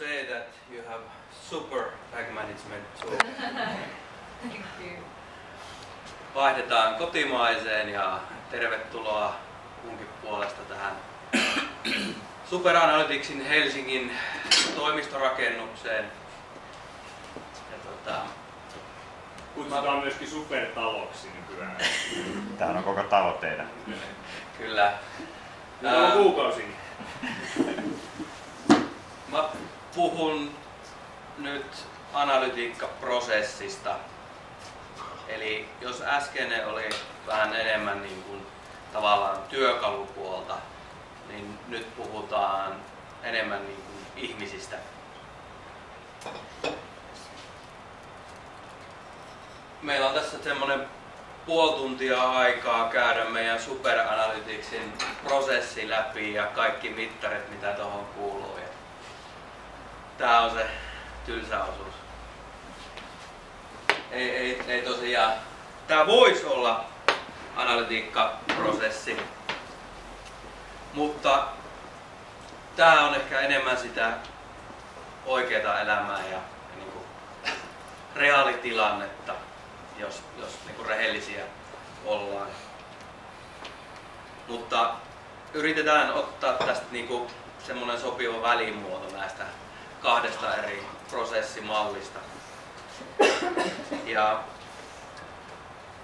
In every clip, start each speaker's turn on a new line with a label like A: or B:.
A: say that you have super tag management tool.
B: Thank you.
A: Vaihdetaan kotimaiseen ja tervetuloa munkin puolesta tähän Super Analyticsin Helsingin toimistorakennukseen.
C: Kutsutaan myöskin supertaloksi nykyään.
D: Tämähän on koko talo teidän.
A: Kyllä.
C: Nyt on kuukausi.
A: Mä puhun nyt analytiikkaprosessista. Eli jos äskeinen oli vähän enemmän niin kuin tavallaan työkalupuolta, niin nyt puhutaan enemmän niin kuin ihmisistä. Meillä on tässä semmoinen puoli tuntia aikaa käydä meidän Super Analyticsin prosessi läpi ja kaikki mittarit, mitä tuohon kuuluu. Ja tää on se tylsä osuus. Ei tosiaan. Tää voisi olla analytiikkaprosessi, mutta tää on ehkä enemmän sitä oikeaa elämää ja niinku reaalitilannetta, jos niinku rehellisiä ollaan. Mutta yritetään ottaa tästä niinku semmoinen sopiva välimuoto näistä kahdesta eri prosessimallista. Ja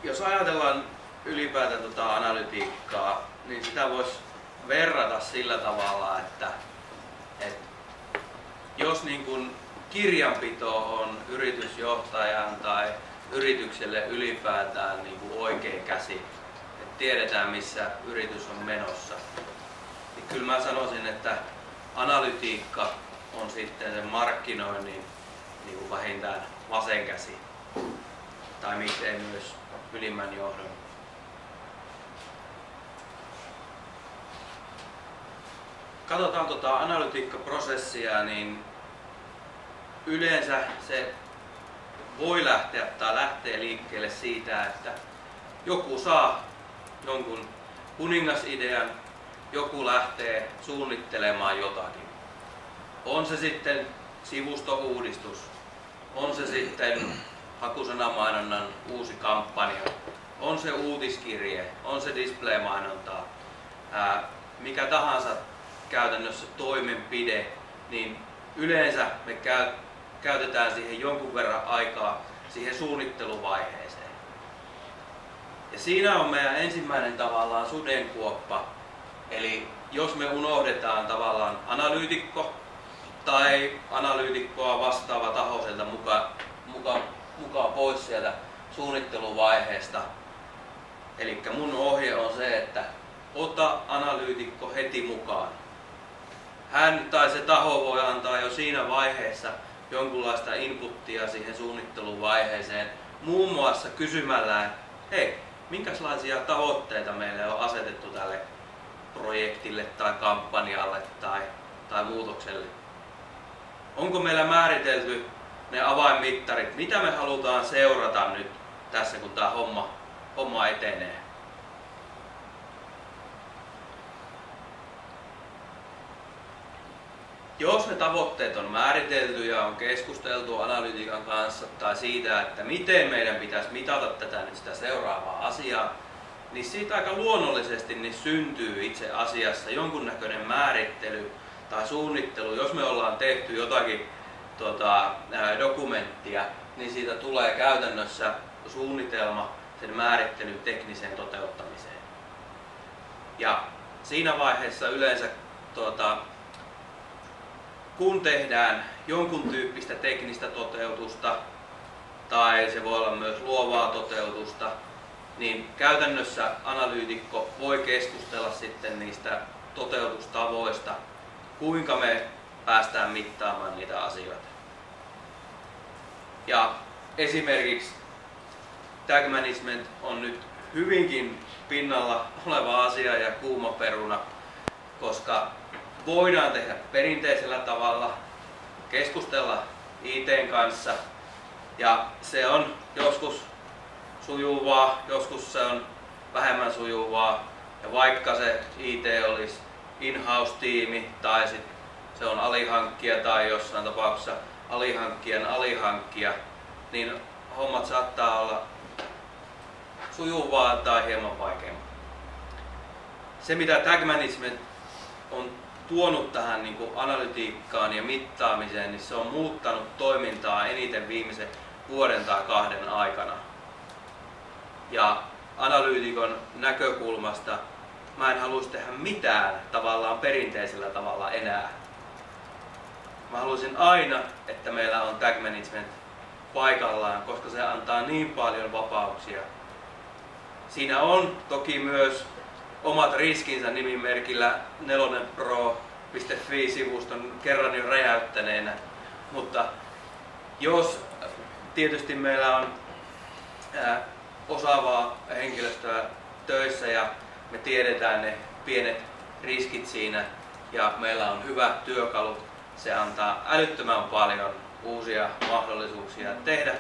A: jos ajatellaan ylipäätään analytiikkaa, niin sitä voisi verrata sillä tavalla, että jos niin kun kirjanpito on yritysjohtajan tai yritykselle ylipäätään niin kuin oikea käsi, että tiedetään missä yritys on menossa, niin kyllä mä sanoisin, että analytiikka on sitten sen markkinoinnin niin kuin vähintään vasen käsi, tai miksei myös ylimmän johdon. Katsotaan analytiikkaprosessia, niin yleensä se voi lähtee liikkeelle siitä, että joku saa jonkun kuningasidean, joku lähtee suunnittelemaan jotakin. On se sitten sivustouudistus, on se sitten hakusanamainonnan uusi kampanja, on se uutiskirje, on se display-mainontaa, mikä tahansa käytännössä toimenpide, niin yleensä me käytetään siihen jonkun verran aikaa siihen suunnitteluvaiheeseen. Ja siinä on meidän ensimmäinen tavallaan sudenkuoppa, eli jos me unohdetaan tavallaan analyytikko tai analyytikkoa vastaava taho sieltä mukaan pois sieltä suunnitteluvaiheesta. Eli mun ohje on se, että ota analyytikko heti mukaan. Hän tai se taho voi antaa jo siinä vaiheessa jonkunlaista inputtia siihen suunnitteluvaiheeseen, muun muassa kysymällä, että hei, minkälaisia tavoitteita meille on asetettu tälle projektille tai kampanjalle tai muutokselle. Onko meillä määritelty ne avainmittarit, mitä me halutaan seurata nyt tässä, kun tämä homma etenee. Jos ne tavoitteet on määritelty ja on keskusteltu analytiikan kanssa tai siitä, että miten meidän pitäisi mitata tätä nyt sitä seuraavaa asiaa, niin siitä aika luonnollisesti niin syntyy itse asiassa jonkunnäköinen määrittely tai suunnittelu. Jos me ollaan tehty jotakin dokumenttia, niin siitä tulee käytännössä suunnitelma sen määrittelyn tekniseen toteuttamiseen. Ja siinä vaiheessa yleensä kun tehdään jonkun tyyppistä teknistä toteutusta tai se voi olla myös luovaa toteutusta, niin käytännössä analyytikko voi keskustella sitten niistä toteutustavoista, kuinka me päästään mittaamaan niitä asioita. Ja esimerkiksi tag management on nyt hyvinkin pinnalla oleva asia ja kuuma peruna, koska voidaan tehdä perinteisellä tavalla, keskustella IT:n kanssa ja se on joskus sujuvaa, joskus se on vähemmän sujuvaa ja vaikka se IT olisi in-house-tiimi tai sit se on alihankkija tai jossain tapauksessa alihankkijan alihankkija, niin hommat saattaa olla sujuvaa tai hieman vaikeampaa. Se mitä Tag Management on tuonut tähän niin kuin analytiikkaan ja mittaamiseen, niin se on muuttanut toimintaa eniten viimeisen vuoden tai 2 aikana. Ja analyytikon näkökulmasta mä en haluaisi tehdä mitään tavallaan perinteisellä tavalla enää. Mä haluaisin aina, että meillä on Tag Management paikallaan, koska se antaa niin paljon vapauksia. Siinä on toki myös omat riskinsä nimimerkillä 4pro.fi-sivuston kerran jo räjäyttäneenä, mutta jos tietysti meillä on osaavaa henkilöstöä töissä ja me tiedetään ne pienet riskit siinä ja meillä on hyvät työkalut, se antaa älyttömän paljon uusia mahdollisuuksia tehdä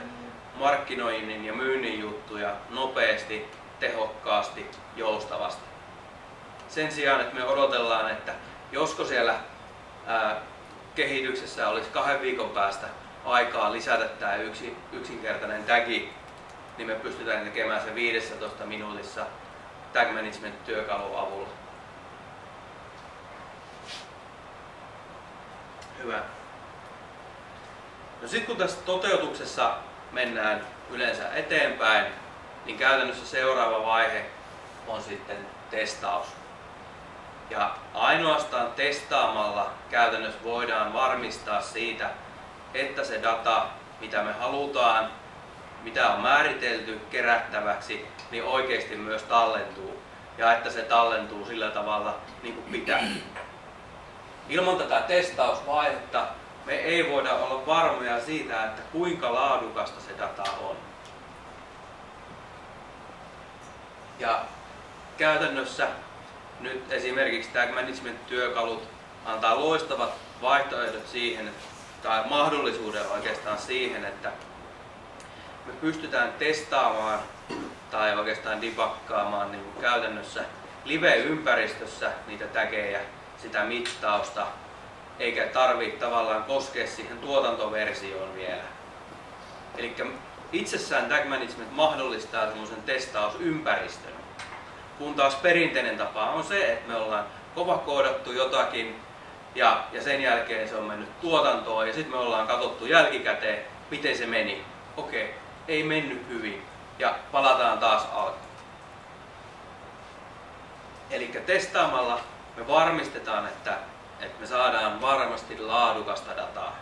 A: markkinoinnin ja myynnin juttuja nopeasti, tehokkaasti, joustavasti. Sen sijaan, että me odotellaan, että josko siellä kehityksessä olisi 2 viikon päästä aikaa lisätä tämä yksinkertainen tagi, niin me pystytään tekemään se 15 minuutissa Tag Management-työkalun avulla. Hyvä. No sitten kun tässä toteutuksessa mennään yleensä eteenpäin, niin käytännössä seuraava vaihe on sitten testaus. Ja ainoastaan testaamalla käytännössä voidaan varmistaa siitä, että se data, mitä me halutaan, mitä on määritelty kerättäväksi, niin oikeasti myös tallentuu. Ja että se tallentuu sillä tavalla niin kuin pitää. Ilman tätä testausvaihetta me ei voida olla varmoja siitä, että kuinka laadukasta se data on. Ja käytännössä nyt esimerkiksi Tag Management-työkalut antaa loistavat vaihtoehdot siihen, tai mahdollisuuden oikeastaan siihen, että me pystytään testaamaan tai oikeastaan debuggaamaan niin kuin käytännössä live-ympäristössä niitä tageja, sitä mittausta, eikä tarvitse tavallaan koskea siihen tuotantoversioon vielä. Eli itsessään Tag Management mahdollistaa semmoisen testausympäristön, kun taas perinteinen tapa on se, että me ollaan kovakoodattu jotakin ja sen jälkeen se on mennyt tuotantoon ja sitten me ollaan katsottu jälkikäteen, miten se meni. Okei, ei mennyt hyvin ja palataan taas alkuun. Eli testaamalla me varmistetaan, että me saadaan varmasti laadukasta dataa.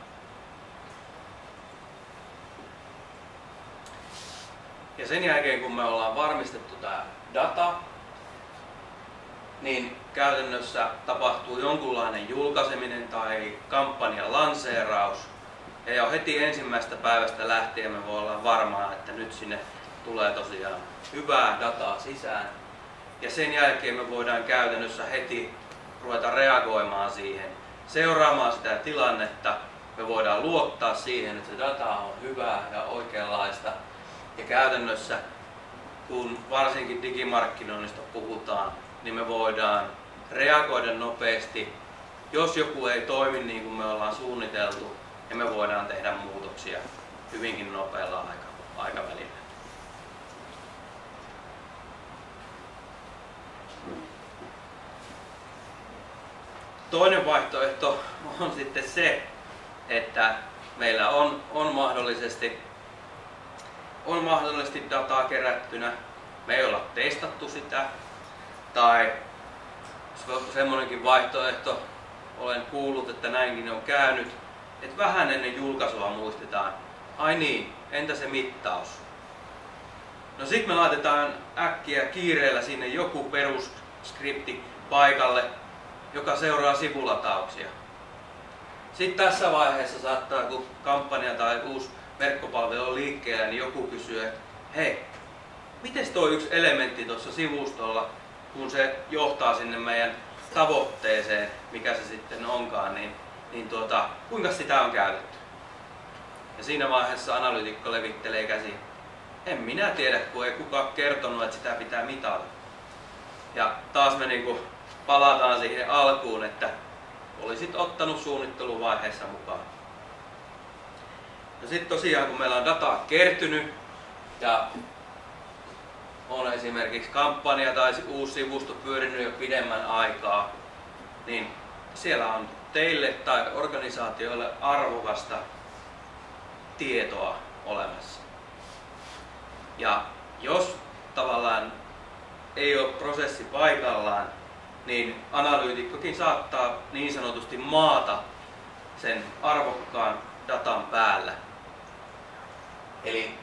A: Ja sen jälkeen kun me ollaan varmistettu tämä data, niin käytännössä tapahtuu jonkunlainen julkaiseminen tai kampanjan lanseeraus. Ja jo heti ensimmäisestä päivästä lähtien me voi olla varmaa, että nyt sinne tulee tosiaan hyvää dataa sisään. Ja sen jälkeen me voidaan käytännössä heti ruveta reagoimaan siihen, seuraamaan sitä tilannetta. Me voidaan luottaa siihen, että se data on hyvää ja oikeanlaista. Ja käytännössä, kun varsinkin digimarkkinoinnista puhutaan, niin me voidaan reagoida nopeasti, jos joku ei toimi niin kuin me ollaan suunniteltu, ja me voidaan tehdä muutoksia hyvinkin nopealla aikavälillä. Toinen vaihtoehto on sitten se, että meillä on mahdollisesti dataa kerättynä, me ei olla testattu sitä, tai semmoinenkin vaihtoehto, olen kuullut, että näinkin on käynyt, että vähän ennen julkaisua muistetaan, ai niin, entä se mittaus? No sit me laitetaan äkkiä kiireellä sinne joku perusskripti paikalle, joka seuraa sivulatauksia. Sitten tässä vaiheessa saattaa, kun kampanja tai uusi verkkopalvelu on liikkeellä, niin joku kysyy, että hei, miten tuo yksi elementti tuossa sivustolla, kun se johtaa sinne meidän tavoitteeseen, mikä se sitten onkaan, niin kuinka sitä on käytetty? Ja siinä vaiheessa analyytikko levittelee käsi. En minä tiedä, kun ei kukaan kertonut, että sitä pitää mitata. Ja taas me palataan siihen alkuun, että olisit ottanut suunnitteluvaiheessa mukaan. No sitten tosiaan kun meillä on dataa kertynyt ja on esimerkiksi kampanja tai uusi sivusto pyörinyt jo pidemmän aikaa, niin siellä on teille tai organisaatioille arvokasta tietoa olemassa. Ja jos tavallaan ei ole prosessi paikallaan, niin analyytikkokin saattaa niin sanotusti maata sen arvokkaan datan päällä. Eli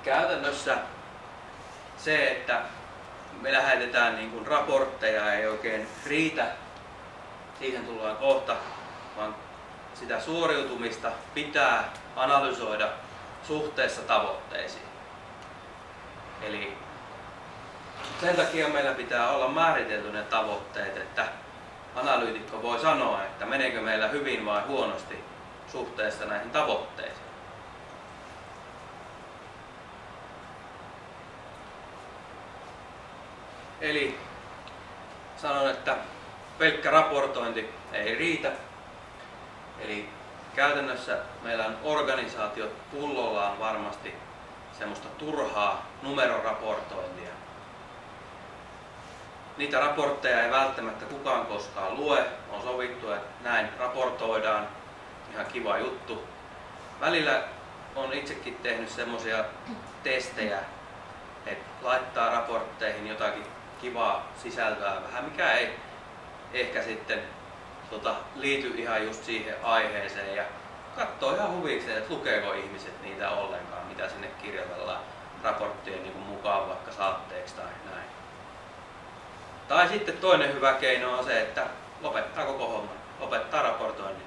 A: käytännössä se, että me lähetetään niin kuin raportteja ei oikein riitä, siihen tullaan kohta, vaan sitä suoriutumista pitää analysoida suhteessa tavoitteisiin. Eli sen takia meillä pitää olla määritelty ne tavoitteet, että analyytikko voi sanoa, että meneekö meillä hyvin vai huonosti suhteessa näihin tavoitteisiin. Eli sanon, että pelkkä raportointi ei riitä. Eli käytännössä meillä on organisaatiot pullollaan varmasti semmoista turhaa numeroraportointia. Niitä raportteja ei välttämättä kukaan koskaan lue. On sovittu, että näin raportoidaan. Ihan kiva juttu. Välillä on itsekin tehnyt semmoisia testejä, että laittaa raportteihin jotakin kivaa sisältöä vähän, mikä ei ehkä sitten liity ihan just siihen aiheeseen ja katsoo ihan huvikseen, että lukeeko ihmiset niitä ollenkaan, mitä sinne kirjoitellaan raporttien niin kuin mukaan vaikka saatteeksi tai näin. Tai sitten toinen hyvä keino on se, että lopettaa koko homman, lopettaa raportoinnin.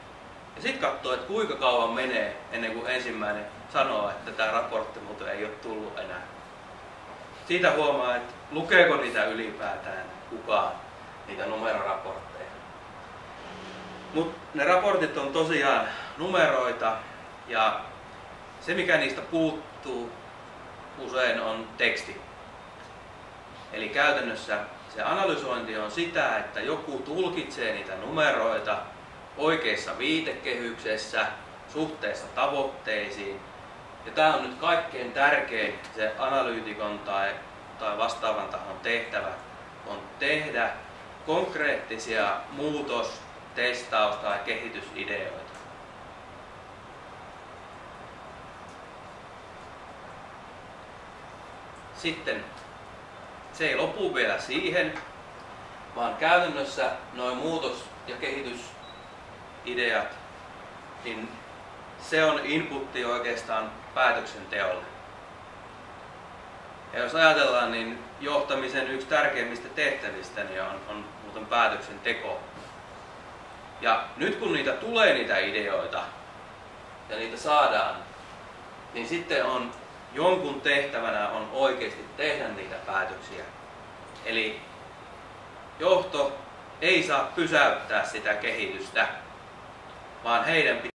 A: Ja sitten katsoo, että kuinka kauan menee ennen kuin ensimmäinen sanoo, että tämä raportti muuten ei ole tullut enää. Siitä huomaa, että lukeeko niitä ylipäätään kukaan, niitä numeroraportteja. Mutta ne raportit on tosiaan numeroita ja se mikä niistä puuttuu usein on teksti. Eli käytännössä se analysointi on sitä, että joku tulkitsee niitä numeroita oikeassa viitekehyksessä suhteessa tavoitteisiin. Ja tämä on nyt kaikkein tärkein se analyytikon tai vastaavan tahon tehtävä on tehdä konkreettisia muutos-, testaus- tai kehitysideoita. Sitten se ei lopu vielä siihen, vaan käytännössä nuo muutos- ja kehitysideat, niin se on inputti oikeastaan päätöksenteolle. Ja jos ajatellaan, niin johtamisen yksi tärkeimmistä tehtävistä niin on muuten päätöksenteko. Ja nyt kun niitä tulee niitä ideoita ja niitä saadaan, niin sitten on jonkun tehtävänä on oikeasti tehdä niitä päätöksiä. Eli johto ei saa pysäyttää sitä kehitystä, vaan heidän pitää